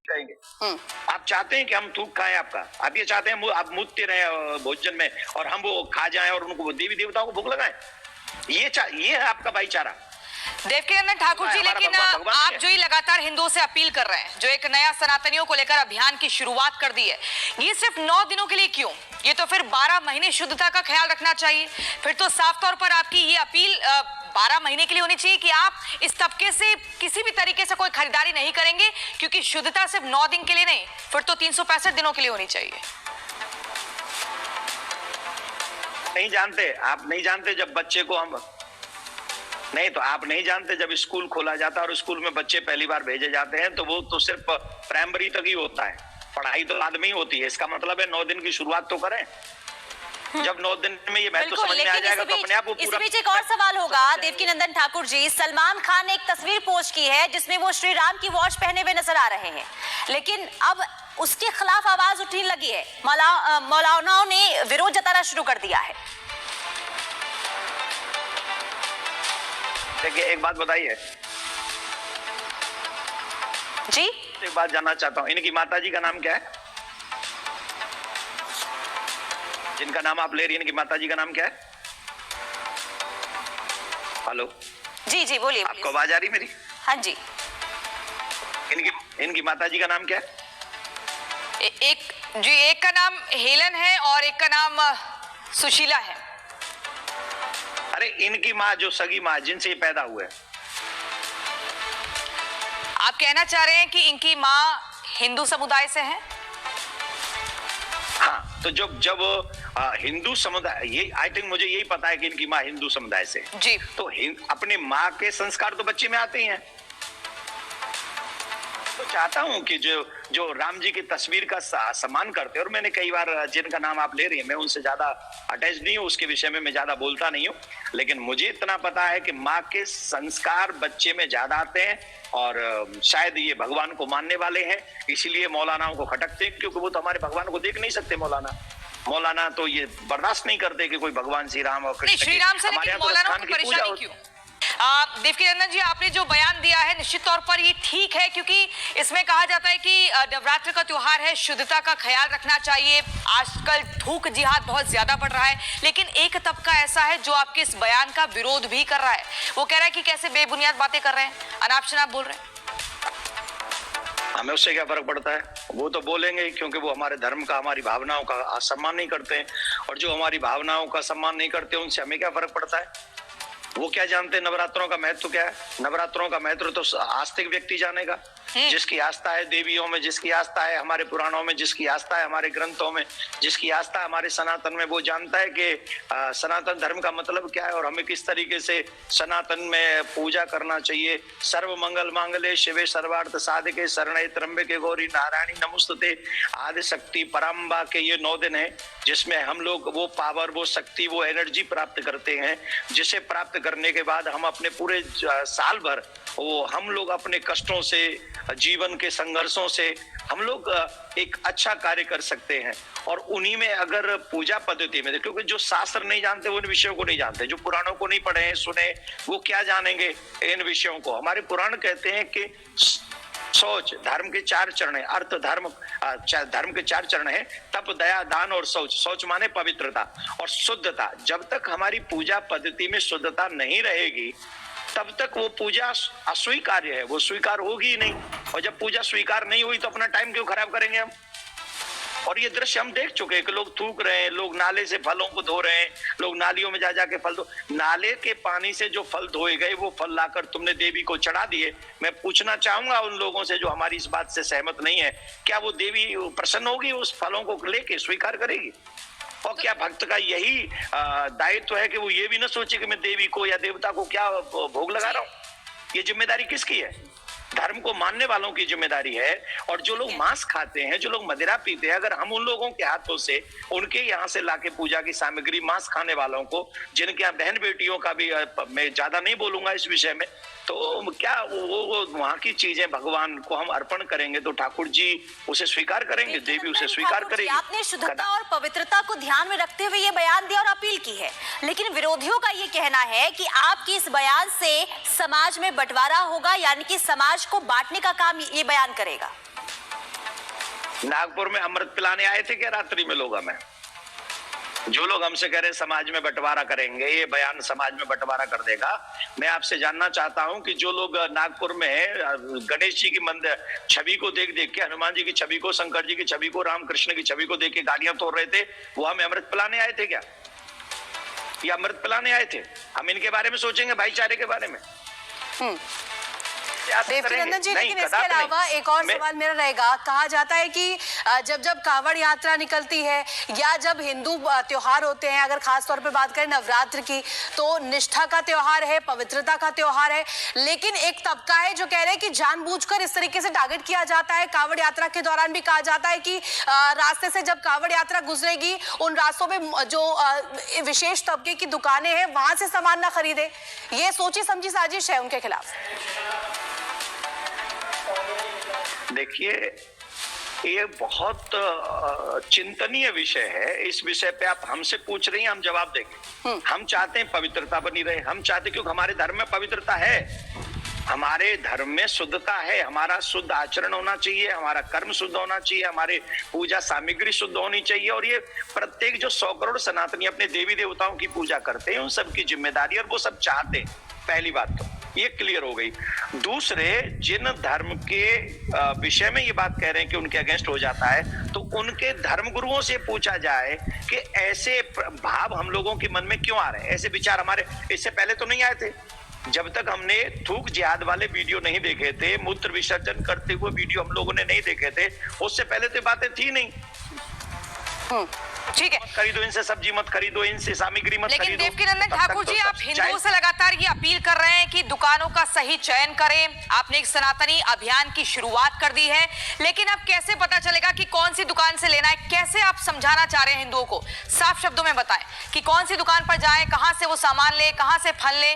कहेंगे। आप चाहते हैं कि हम थूक खाएं आपका, आप ये चाहते हैं आप मुदते रहे भोजन में और हम वो खा जाएं और उनको देवी देवताओं को भोग लगाएं, ये है आपका भाईचारा। देवकीनंदन ठाकुर जी, लेकिन आप जो ही लगातार हिंदुओं से अपील कर रहे हैं, जो एक नया सनातनियों को लेकर अभियान की शुरुआत कर दी है, ये सिर्फ 9 दिनों के लिए क्यों? ये तो फिर 12 महीने शुद्धता का ख्याल रखना चाहिए। फिर तो साफ तौर पर आपकी ये अपील 12 महीने के लिए होनी चाहिए कि आप इस तबके से किसी भी तरीके से कोई खरीदारी नहीं करेंगे, क्योंकि शुद्धता सिर्फ 9 दिन के लिए नहीं, फिर तो 365 दिनों के लिए होनी चाहिए। नहीं जानते, आप नहीं जानते, जब बच्चे को हम नहीं, तो आप नहीं जानते, जब स्कूल खोला जाता है और स्कूल में बच्चे पहली बार भेजे जाते हैं तो वो तो सिर्फ प्राइमरी तक ही होता है, पढ़ाई तो बाद में ही होती है। इसका मतलब है 9 दिन की शुरुआत तो करें। जब 9 दिन में ये महत्व समझ में आ जाएगा तो अपने आप वो पूरा। इस बीच एक और सवाल होगा देवकीनंदन ठाकुर जी, सलमान खान ने एक तस्वीर पोस्ट की है जिसमें वो श्री राम की वॉच पहने हुए नजर आ रहे हैं, लेकिन अब उसके खिलाफ आवाज उठने लगी है, मौलानाओं ने विरोध जताना शुरू कर दिया है। देखिए, एक बात बताइए जी, एक बात जानना चाहता हूँ, इनकी माताजी का नाम क्या है? जिनका नाम आप ले रही हैं, इनकी माताजी का नाम क्या है? हेलो जी जी बोलिए। आपको आवाज आ रही मेरी? हाँ जी। इनकी माताजी का नाम क्या है? एक का नाम हेलन है और एक का नाम सुशीला है। अरे इनकी माँ, जो सगी माँ जिनसे ये पैदा हुए, आप कहना चाह रहे हैं कि इनकी माँ हिंदू समुदाय से है? हाँ, तो जब हिंदू समुदाय, ये आई थिंक मुझे यही पता है कि इनकी माँ हिंदू समुदाय से जी, तो अपने माँ के संस्कार तो बच्चे में आते ही हैं। तो चाहता हूं कि जो राम जी की तस्वीर का सम्मान करते हैं, और मैंने कई बार, जिनका नाम आप ले रही हैं, मैं उनसे ज्यादा अटैच नहीं हूं, उसके विषय में मैं ज्यादा बोलता नहीं हूं, लेकिन मुझे इतना पता है कि माँ के संस्कार बच्चे में ज्यादा आते हैं और शायद ये भगवान को मानने वाले हैं, इसीलिए मौलानाओं को खटकते हैं, क्योंकि वो तो हमारे भगवान को देख नहीं सकते। मौलाना तो ये बर्दाश्त नहीं करते कि कोई भगवान श्री राम और कृष्ण श्री राम से मौलाना की परेशानी क्यों? देवकीनंदन जी, आपने जो बयान दिया है निश्चित तौर पर ये ठीक है, क्योंकि इसमें कहा जाता है कि नवरात्र का त्योहार है, शुद्धता का ख्याल रखना चाहिए। आजकल थूक जिहाद बहुत ज्यादा बढ़ रहा है, लेकिन एक तबका ऐसा है जो आपके इस बयान का विरोध भी कर रहा है। वो कह रहा है कि कैसे बेबुनियाद बातें कर रहे हैं, अनाप शनाप बोल रहे हैं। हमें उससे क्या फर्क पड़ता है? वो तो बोलेंगे, क्योंकि वो हमारे धर्म का, हमारी भावनाओं का सम्मान नहीं करते हैं, और जो हमारी भावनाओं का सम्मान नहीं करते उनसे हमें क्या फर्क पड़ता है? वो क्या जानते हैं नवरात्रों का महत्व क्या है? नवरात्रों का महत्व तो आस्तिक व्यक्ति जानेगा, जिसकी आस्था है देवियों में, जिसकी आस्था है हमारे पुराणों में, जिसकी आस्था है हमारे ग्रंथों में, जिसकी आस्था है हमारे सनातन में, वो जानता है कि सनातन धर्म का मतलब क्या है और हमें किस तरीके से सनातन में पूजा करना चाहिए। सर्व मंगल मांगल्ये शिवे सर्वार्थ साधके शरणे त्र्यंबके गौरी नारायणी नमोस्तुते आदि शक्ति पराम्बा के ये 9 दिन है, जिसमें हम लोग वो पावर, वो शक्ति, वो एनर्जी प्राप्त करते हैं, जिसे प्राप्त करने के बाद हम अपने पूरे साल भर वो हम लोग अपने कष्टों से, जीवन के संघर्षों से हम लोग एक अच्छा कार्य कर सकते हैं। और उन्हीं में अगर पूजा पद्धति में, क्योंकि जो शास्त्र नहीं जानते वो इन विषयों को नहीं जानते, जो पुराणों को नहीं पढ़े हैं सुने, वो क्या जानेंगे इन विषयों को? हमारे पुराण कहते हैं कि शौच धर्म के 4 चरण है, अर्थ धर्म के 4 चरण है, तप दया दान और शौच। शौच माने पवित्रता और शुद्धता। जब तक हमारी पूजा पद्धति में शुद्धता नहीं रहेगी तब तक वो पूजा अस्वीकार्य है, वो स्वीकार होगी ही नहीं। और जब पूजा स्वीकार नहीं हुई तो अपना टाइम क्यों खराब करेंगे हम? और ये दृश्य हम देख चुके हैं कि लोग थूक रहे हैं, लोग नाले से फलों को धो रहे हैं, लोग नालियों में जा जाके फल धो, नाले के पानी से जो फल धोए गए वो फल लाकर तुमने देवी को चढ़ा दिए। मैं पूछना चाहूंगा उन लोगों से जो हमारी इस बात से सहमत नहीं है, क्या वो देवी प्रसन्न होगी उस फलों को लेके, स्वीकार करेगी? और क्या भक्त का यही दायित्व है कि वो ये भी ना सोचे कि मैं देवी को या देवता को क्या भोग लगा रहा हूँ? ये जिम्मेदारी किसकी है? धर्म को मानने वालों की जिम्मेदारी है। और जो लोग मांस खाते हैं, जो लोग मदिरा पीते हैं, अगर हम उन लोगों के हाथों से उनके यहाँ से लाके पूजा की सामग्री मांस खाने वालों को, जिनके यहाँ बहन बेटियों का भी, मैं ज्यादा नहीं बोलूंगा इस विषय में, तो क्या वो वहाँ की चीजें भगवान को हम अर्पण करेंगे तो ठाकुर जी उसे स्वीकार करेंगे, देवी उसे स्वीकार करेगी? आपने शुद्धता और पवित्रता को ध्यान में रखते हुए ये बयान दिया और अपील की है, लेकिन विरोधियों का ये कहना है कि आपके इस बयान से समाज में बंटवारा होगा, यानी कि समाज को बांटने का काम ये बयान करेगा। नागपुर में अमृत पिलाने आए थे क्या रात्रि में लोग हमें? जो लोग हमसे कह रहे हैं समाज में बंटवारा करेंगे, ये बयान समाज में बंटवारा कर देगा, मैं आपसे जानना चाहता हूं कि जो लोग नागपुर में गणेश जी की मंदिर छवि को देख देख के, हनुमान जी की छवि को, शंकर जी की छवि को, रामकृष्ण की छवि को देख के गाड़ियां तोड़ रहे थे, वो हमें अमृत पिलाने आए थे क्या? ये अमृत पिलाने आए थे? हम इनके बारे में सोचेंगे, भाईचारे के बारे में। देवकीनंदन जी, लेकिन इसके अलावा एक और सवाल मेरा रहेगा, कहा जाता है कि जब जब कांवड़ यात्रा निकलती है या जब हिंदू त्योहार होते हैं, अगर खास तौर पे बात करें नवरात्र की, तो निष्ठा का त्योहार है, पवित्रता का त्योहार है, लेकिन एक तबका है जो कह रहे हैं कि जानबूझकर इस तरीके से टारगेट किया जाता है। कांवड़ यात्रा के दौरान भी कहा जाता है कि रास्ते से जब कांवड़ यात्रा गुजरेगी, उन रास्तों में जो विशेष तबके की दुकानें हैं वहां से सामान ना खरीदे। ये सोची समझी साजिश है उनके खिलाफ। देखिए, ये बहुत चिंतनीय विषय है। इस विषय पे आप हमसे पूछ रही हैं, हम जवाब देंगे। हम चाहते हैं पवित्रता बनी रहे, हम चाहते क्योंकि हमारे धर्म में पवित्रता है, हमारे धर्म में शुद्धता है, हमारा शुद्ध आचरण होना चाहिए, हमारा कर्म शुद्ध होना चाहिए, हमारे पूजा सामग्री शुद्ध होनी चाहिए। और ये प्रत्येक जो 100 करोड़ सनातनी अपने देवी देवताओं की पूजा करते हैं, उन सबकी जिम्मेदारी, और वो सब चाहते हैं। पहली बात तो ये क्लियर हो गई। दूसरे, जिन धर्म के विषय में ये बात कह रहे हैं कि उनके अगेंस्ट हो जाता है, तो उनके धर्म गुरुओं से पूछा जाए कि ऐसे भाव हम लोगों के मन में क्यों आ रहे हैं, ऐसे विचार हमारे इससे पहले तो नहीं आए थे। जब तक हमने थूक जिहाद वाले वीडियो नहीं देखे थे, मूत्र विसर्जन करते हुए वीडियो हम लोगों ने नहीं देखे थे, उससे पहले तो बातें थी नहीं। ठीक है, खरीदो इनसे सब्जी, मत खरीदो इनसे सामग्री, मत खरीदो। लेकिन देवकीनंदन ठाकुर जी, आप हिंदुओं से लगातार ये अपील कर रहे हैं कि दुकानों का सही चयन करें। आपने एक सनातनी अभियान की शुरुआत कर दी है, लेकिन अब कैसे पता चलेगा कि कौन सी दुकान से लेना है? कैसे आप समझाना चाह रहे हैं हिंदुओं को? साफ शब्दों में बताएं कि कौन सी दुकान पर जाएं, कहां से वो सामान ले, कहां से फल ले।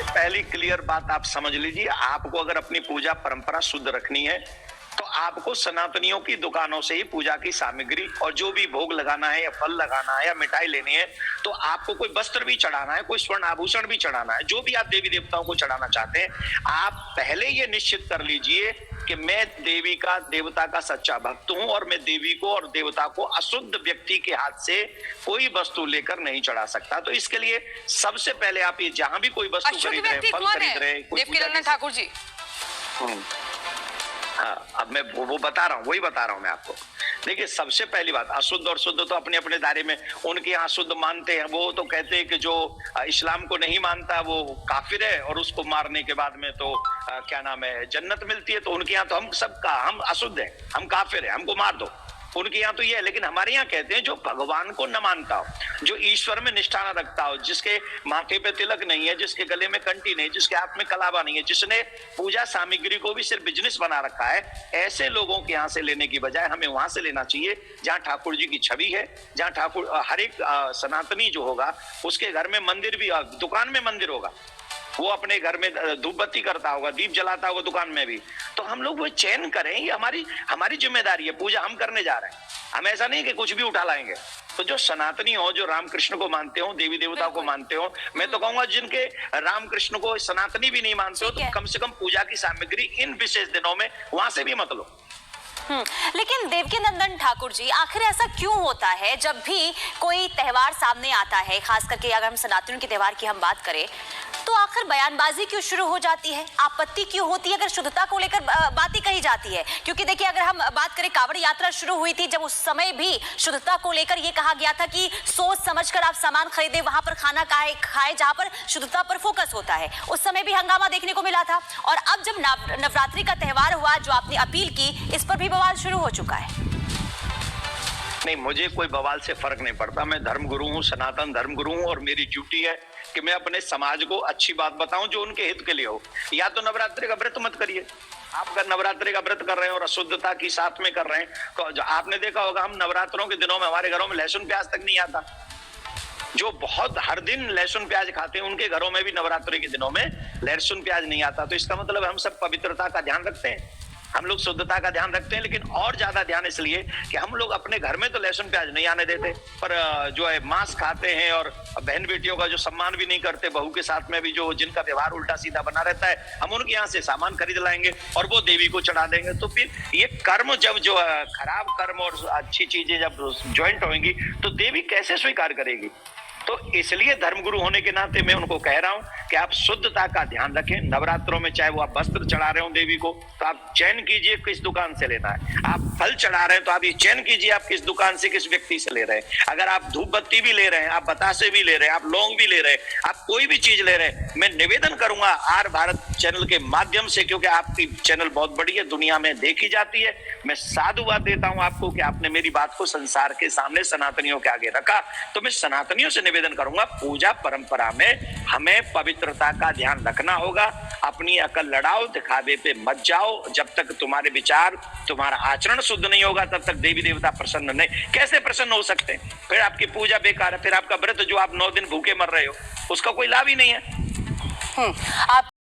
पहली क्लियर बात आप समझ लीजिए, आपको अगर अपनी पूजा परंपरा शुद्ध रखनी है तो आपको सनातनियों की दुकानों से ही पूजा की सामग्री और जो भी भोग लगाना है या फल लगाना है या मिठाई लेनी है, तो आपको कोई वस्त्र भी चढ़ाना है, कोई स्वर्ण आभूषण भी चढ़ाना है, जो भी आप देवी देवताओं को चढ़ाना चाहते हैं, आप पहले ये निश्चित कर लीजिए कि मैं देवी का, देवता का सच्चा भक्त हूं और मैं देवी को और देवता को अशुद्ध व्यक्ति के हाथ से कोई वस्तु लेकर नहीं चढ़ा सकता। तो इसके लिए सबसे पहले आप ये जहां भी कोई वस्तु खरीद रहे हैं, फल खरीद रहे हैं, देवकीनंदन ठाकुर जी, हाँ, अब मैं वो बता रहा हूँ, वही बता रहा हूँ मैं आपको। देखिए, सबसे पहली बात, अशुद्ध और शुद्ध तो अपने अपने दायरे में, उनके यहाँ शुद्ध मानते हैं, वो तो कहते हैं कि जो इस्लाम को नहीं मानता वो काफिर है और उसको मारने के बाद में तो क्या नाम है, जन्नत मिलती है। तो उनके यहाँ तो हम अशुद्ध हैं, हम काफिर हैं, हमको मार दो। उनके यहाँ तो ये है, लेकिन हमारे यहाँ कहते हैं जो भगवान को न मानता हो, जो ईश्वर में निष्ठा न रखता हो, जिसके माथे पे तिलक नहीं है, जिसके गले में कंठी नहीं, जिसके हाथ में कलावा नहीं है, जिसने पूजा सामग्री को भी सिर्फ बिजनेस बना रखा है, ऐसे लोगों के यहाँ से लेने की बजाय हमें वहां से लेना चाहिए जहाँ ठाकुर जी की छवि है, जहाँ ठाकुर, हर एक सनातनी जो होगा उसके घर में मंदिर भी, दुकान में मंदिर होगा, वो अपने घर में धूप बत्ती करता होगा, दीप जलाता होगा दुकान में भी। तो हम लोग वो चयन करें, ये हमारी जिम्मेदारी है, पूजा हम करने जा रहे हैं, हम ऐसा नहीं कि कुछ भी उठा लाएंगे। तो जो सनातनी हो, जो रामकृष्ण को मानते हो, देवी देवता को मानते हो, मैं तो कहूंगा जिनके रामकृष्ण को सनातनी भी नहीं मानते हो, तो कम से कम पूजा की सामग्री इन विशेष दिनों में वहां से भी मत लो। लेकिन देवकीनंदन ठाकुर जी, आखिर ऐसा क्यों होता है जब भी कोई त्योहार सामने आता है, खास करके अगर हम सनातनियों के त्योहार की हम बात करें, तो आखिर बयानबाजी क्यों शुरू हो जाती है, आपत्ति क्यों होती है अगर शुद्धता को लेकर बातें कही जाती है? क्योंकि देखिए, अगर हम बात करें, कांवड़ यात्रा शुरू हुई थी, जब उस समय भी शुद्धता को लेकर यह कहा गया था कि सोच समझकर आप सामान खरीदे, वहां पर खाना खाए जहां पर शुद्धता पर फोकस होता है। उस समय भी हंगामा देखने को मिला था, और अब जब नवरात्रि का त्योहार हुआ, जो आपने अपील की, इस पर भी बवाल शुरू हो चुका है। नहीं, मुझे कोई बवाल से फर्क नहीं पड़ता। मैं धर्मगुरु हूँ, सनातन धर्मगुरु हूँ, और मेरी ड्यूटी है कि मैं अपने समाज को अच्छी बात बताऊं जो उनके हित के लिए हो। या तो नवरात्रि का व्रत मत करिए, आप अगर नवरात्रि का व्रत कर रहे हैं और अशुद्धता की साथ में कर रहे हैं, तो आपने देखा होगा, हम नवरात्रों के दिनों में हमारे घरों में लहसुन प्याज तक नहीं आता। जो बहुत हर दिन लहसुन प्याज खाते हैं, उनके घरों में भी नवरात्रि के दिनों में लहसुन प्याज नहीं आता। तो इसका मतलब हम सब पवित्रता का ध्यान रखते हैं। हम लोग शुद्धता का ध्यान रखते हैं, लेकिन और ज्यादा ध्यान इसलिए कि हम लोग अपने घर में तो लहसुन प्याज नहीं आने देते, पर जो है मांस खाते हैं और बहन बेटियों का जो सम्मान भी नहीं करते, बहू के साथ में भी जो जिनका व्यवहार उल्टा सीधा बना रहता है, हम उनके यहाँ से सामान खरीद लाएंगे और वो देवी को चढ़ा देंगे। तो फिर ये कर्म जब जो खराब कर्म और अच्छी चीजें जब ज्वाइंट होंगी तो देवी कैसे स्वीकार करेगी? तो इसलिए धर्मगुरु होने के नाते मैं उनको कह रहा हूं कि आप शुद्धता का ध्यान रखें। नवरात्रों में चाहे वो आप वस्त्र चढ़ा रहे हो देवी को, तो आप चयन कीजिए किस दुकान से लेना है। आप फल चढ़ा रहे हैं तो आप ये चयन कीजिए आप किस दुकान से, किस व्यक्ति से ले रहे हैं। अगर आप धूप बत्ती भी ले रहे हैं, आप बतासे भी ले रहे हैं, आप लौंग भी ले रहे हैं, आप कोई भी चीज ले रहे हैं, मैं निवेदन करूंगा आर भारत चैनल के माध्यम से, क्योंकि आपकी चैनल बहुत बड़ी है, दुनिया में देखी जाती है, मैं साधुवाद देता हूं आपको कि आपने मेरी बात को संसार के सामने सनातनियों के आगे रखा। तो मैं सनातनियों से निवेदन करूंगा, पूजा परंपरा में हमें पवित्रता का ध्यान रखना होगा। अपनी अकल लड़ाओ, दिखावे पे मत जाओ। जब तक तुम्हारे विचार, तुम्हारा आचरण शुद्ध नहीं होगा, तब तक देवी देवता प्रसन्न नहीं। कैसे प्रसन्न हो सकते हैं? फिर आपकी पूजा बेकार है, फिर आपका व्रत जो आप 9 दिन भूखे मर रहे हो उसका कोई लाभ ही नहीं है। आप